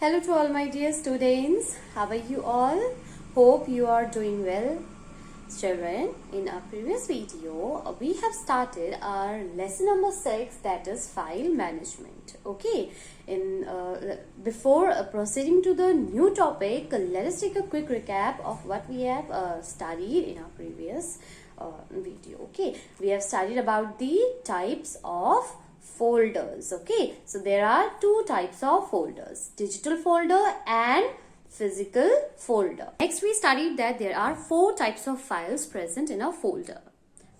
Hello to all my dear students. How are you all? Hope you are doing well. Children, in our previous video, we have started our lesson number 6, that is file management. Okay. Before proceeding to the new topic, let us take a quick recap of what we have studied in our previous video. Okay. We have studied about the types of folders. Okay, so there are two types of folders, digital folder and physical folder. Next we studied that there are four types of files present in a folder.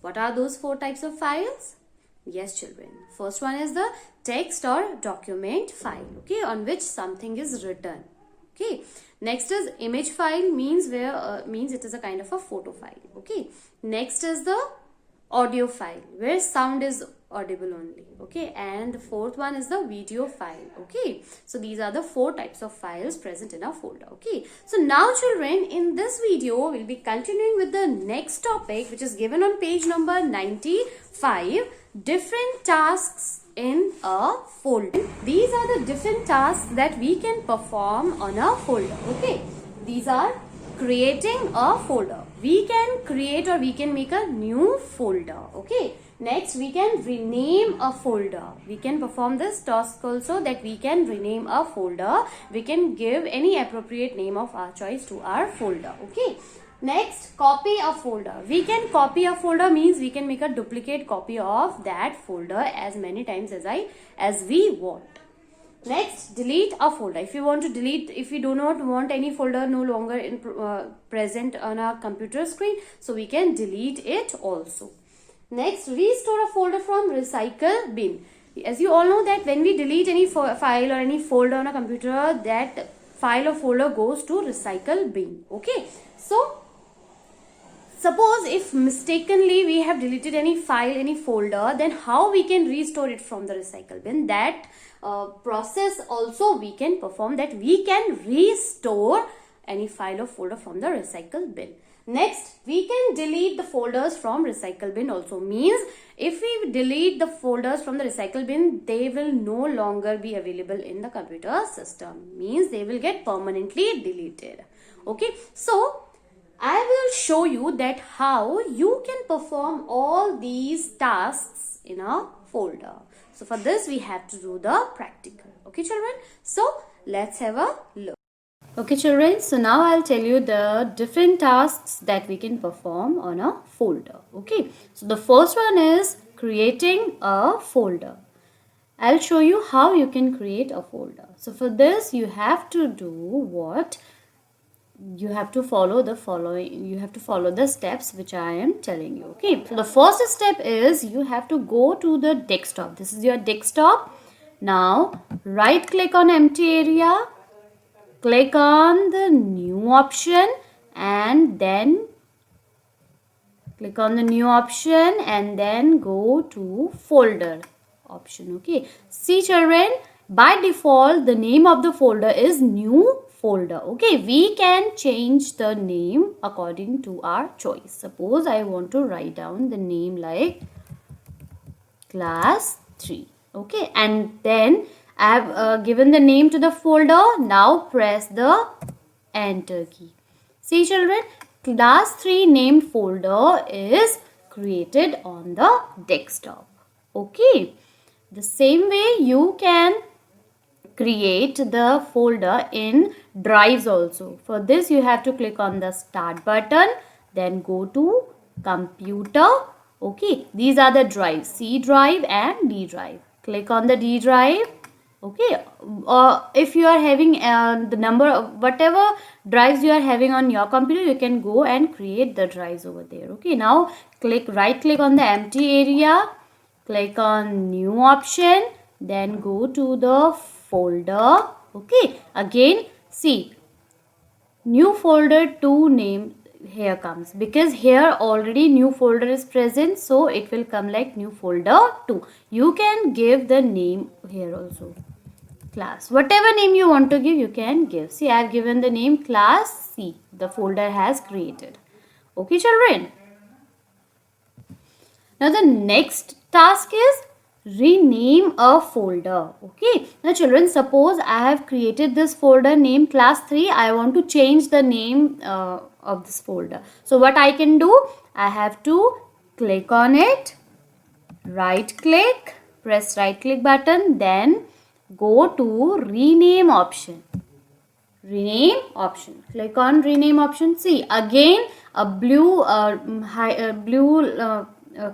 What are those four types of files? Yes children, first one is the text or document file, okay, on which something is written. Okay, next is image file, means it is a kind of a photo file. Okay, next is the audio file where sound is audible only. Okay, and the fourth one is the video file. Okay, so these are the four types of files present in a folder. Okay, so now children, in this video we'll be continuing with the next topic, which is given on page number 95, different tasks in a folder. These are the different tasks that we can perform on a folder. Okay, these are creating a folder. We can create or we can make a new folder. Okay, next we can rename a folder. We can perform this task also, that we can rename a folder. We can give any appropriate name of our choice to our folder. Okay, next, copy a folder. We can copy a folder, means we can make a duplicate copy of that folder as many times as we want. Next, delete a folder. If you want to delete, if we do not want any folder no longer present on our computer screen, so we can delete it also. Next, restore a folder from recycle bin. As you all know that when we delete any file or any folder on a computer, that file or folder goes to recycle bin. Okay, so suppose if mistakenly we have deleted any file, any folder, then how we can restore it from the recycle bin? That process also we can perform, that we can restore any file or folder from the recycle bin. Next, we can delete the folders from recycle bin also, means if we delete the folders from the recycle bin, they will no longer be available in the computer system, means they will get permanently deleted. Okay, so I will show you that how you can perform all these tasks in a folder. So for this we have to do the practical. Okay children, so let's have a look. Okay children, so now I'll tell you the different tasks that we can perform on a folder. Okay, so the first one is creating a folder. I'll show you how you can create a folder. So for this you have to do what? You have to follow the steps which I am telling you. Okay, so the first step is you have to go to the desktop. This is your desktop. Now right click on empty area, click on the new option, and then click on the new option and then go to folder option. Okay, see children, by default the name of the folder is new folder. Okay, we can change the name according to our choice. Suppose I want to write down the name like class 3. Okay, and then I have given the name to the folder. Now press the enter key. See children, class 3 named folder is created on the desktop. Okay, the same way you can create the folder in drives also. For this you have to click on the start button, then go to computer. Okay, these are the drives, C drive and D drive. Click on the D drive. Okay, if you are having the number of whatever drives you are having on your computer, you can go and create the drives over there. Okay, now right click on the empty area, click on new option, then go to the folder. Okay, again see new folder 2 name here comes, because here already new folder is present, so it will come like new folder 2. You can give the name here also, class, whatever name you want to give you can give. See, I have given the name class C. The folder has created. Okay children, now the next task is rename a folder. Okay, now children, suppose I have created this folder named class 3. I want to change the name of this folder. So what I can do, I have to click on it, right click, press right click button, then go to rename option. Rename option, click on rename option. See, again a blue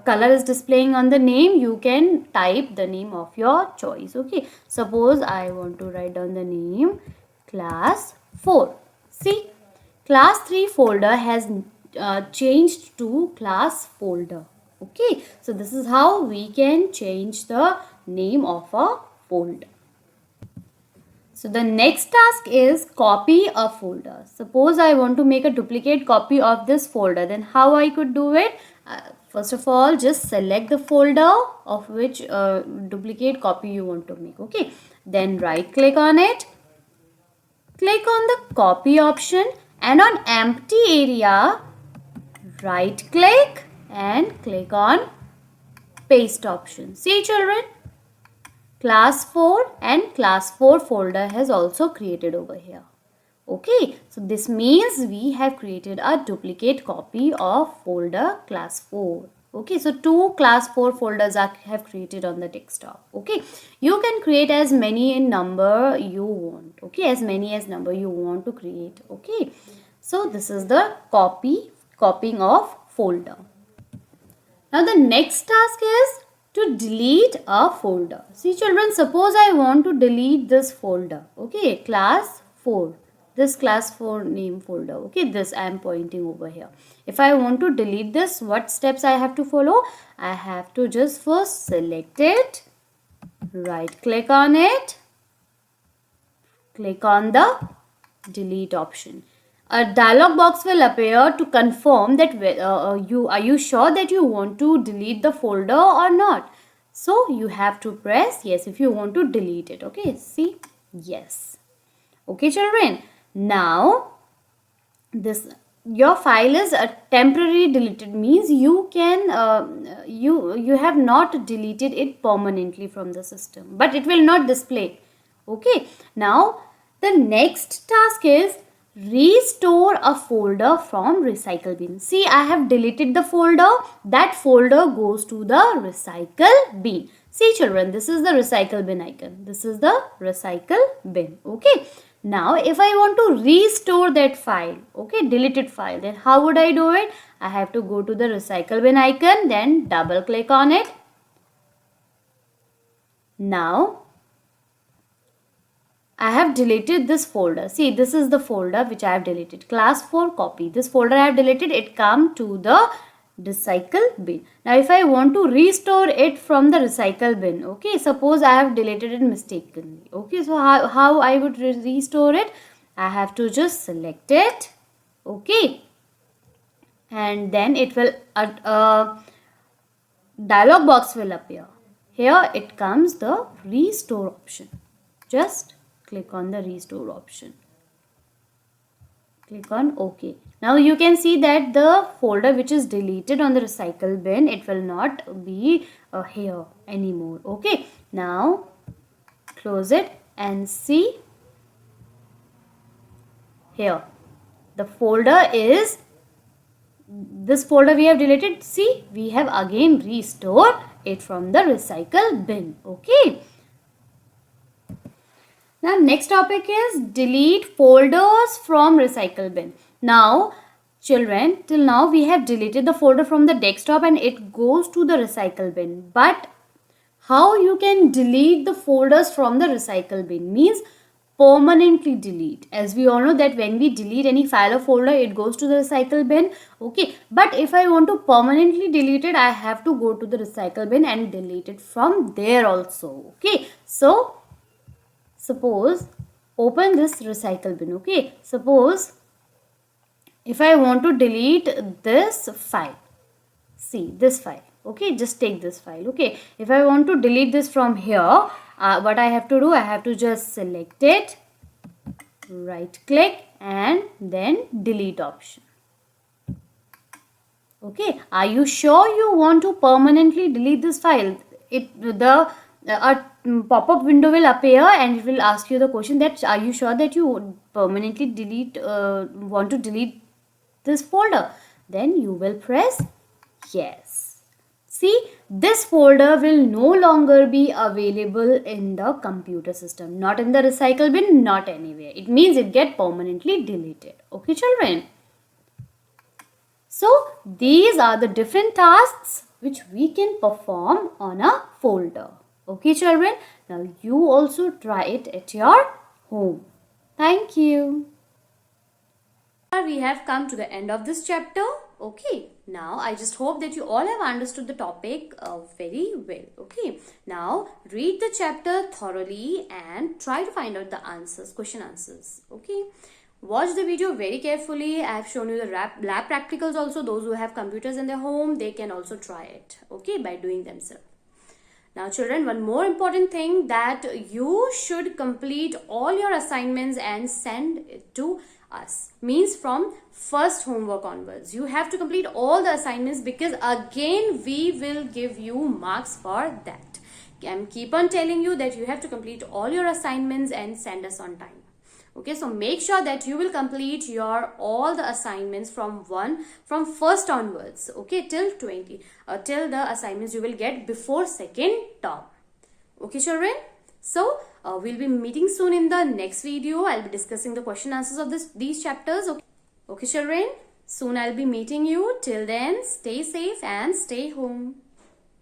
color is displaying on the name. You can type the name of your choice. Okay, suppose I want to write down the name class 4. See, class 3 folder has changed to class folder. Okay, so this is how we can change the name of a folder. So the next task is copy a folder. Suppose I want to make a duplicate copy of this folder, then how I could do it? First of all, just select the folder of which duplicate copy you want to make. Okay, then right click on it, click on the copy option, and on empty area, right click and click on paste option. See children, class 4 and class 4 folder has also created over here. Okay, so this means we have created a duplicate copy of folder class 4. Okay, so 2 class 4 folders have created on the desktop. Okay, you can create as many in number you want. Okay, as many as number you want to create. Okay, so this is the copying of folder. Now the next task is to delete a folder. See children, suppose I want to delete this folder. Okay, class 4. This class 4 name folder. Okay, this I am pointing over here. If I want to delete this, what steps I have to follow? I have to just first select it, right click on it, click on the delete option. A dialog box will appear to confirm that are you sure that you want to delete the folder or not. So you have to press yes if you want to delete it. Okay, see, yes. Okay children, now this your file is a temporary deleted, means you can you have not deleted it permanently from the system, but it will not display. Okay, now the next task is restore a folder from recycle bin. See, I have deleted the folder. That folder goes to the recycle bin. See children, this is the recycle bin icon. This is the recycle bin. Okay, now if I want to restore that file, okay, deleted file, then how would I do it? I have to go to the recycle bin icon, then double click on it. Now I have deleted this folder. See, this is the folder which I have deleted. Class 4 copy. This folder I have deleted. It come to the recycle bin. Now, if I want to restore it from the recycle bin, okay, suppose I have deleted it mistakenly. Okay, so how I would restore it? I have to just select it. Okay, and then it will dialog box will appear. Here it comes the restore option. Just click on the restore option. Click on OK. Now you can see that the folder which is deleted on the recycle bin, it will not be here anymore. Okay. Now close it and see here. The folder is this folder we have deleted. See, we have again restored it from the recycle bin. Okay. Now next topic is delete folders from recycle bin. Now children, till now we have deleted the folder from the desktop and it goes to the recycle bin. But how you can delete the folders from the recycle bin means permanently delete. As we all know that when we delete any file or folder, it goes to the recycle bin. Okay, but if I want to permanently delete it, I have to go to the recycle bin and delete it from there also. Okay, so suppose open this recycle bin. Okay, suppose if I want to delete this file, see this file. Okay, just take this file. Okay, if I want to delete this from here, what I have to do, I have to just select it, right click and then delete option. Okay, are you sure you want to permanently delete this file? a pop-up window will appear and it will ask you the question that are you sure that you permanently want to delete this folder. Then you will press yes. See, this folder will no longer be available in the computer system, not in the recycle bin, not anywhere. It means it get permanently deleted. Okay, children. So these are the different tasks which we can perform on a folder. Okay, children. Now you also try it at your home. Thank you. We have come to the end of this chapter. Okay, now I just hope that you all have understood the topic very well. Okay, now read the chapter thoroughly and try to find out the answers, question answers. Okay, watch the video very carefully. I have shown you the lab practicals also. Those who have computers in their home, they can also try it, okay, by doing themselves. Now children, one more important thing, that you should complete all your assignments and send it to us. Means from first homework onwards. You have to complete all the assignments, because again we will give you marks for that. I'm keep on telling you that you have to complete all your assignments and send us on time. Okay, so make sure that you will complete your all the assignments from first onwards, okay, till 20 till the assignments you will get before second term. Okay, children, so we'll be meeting soon in the next video. I'll be discussing the question answers of these chapters. Okay, children, soon I'll be meeting you. Till then, stay safe and stay home.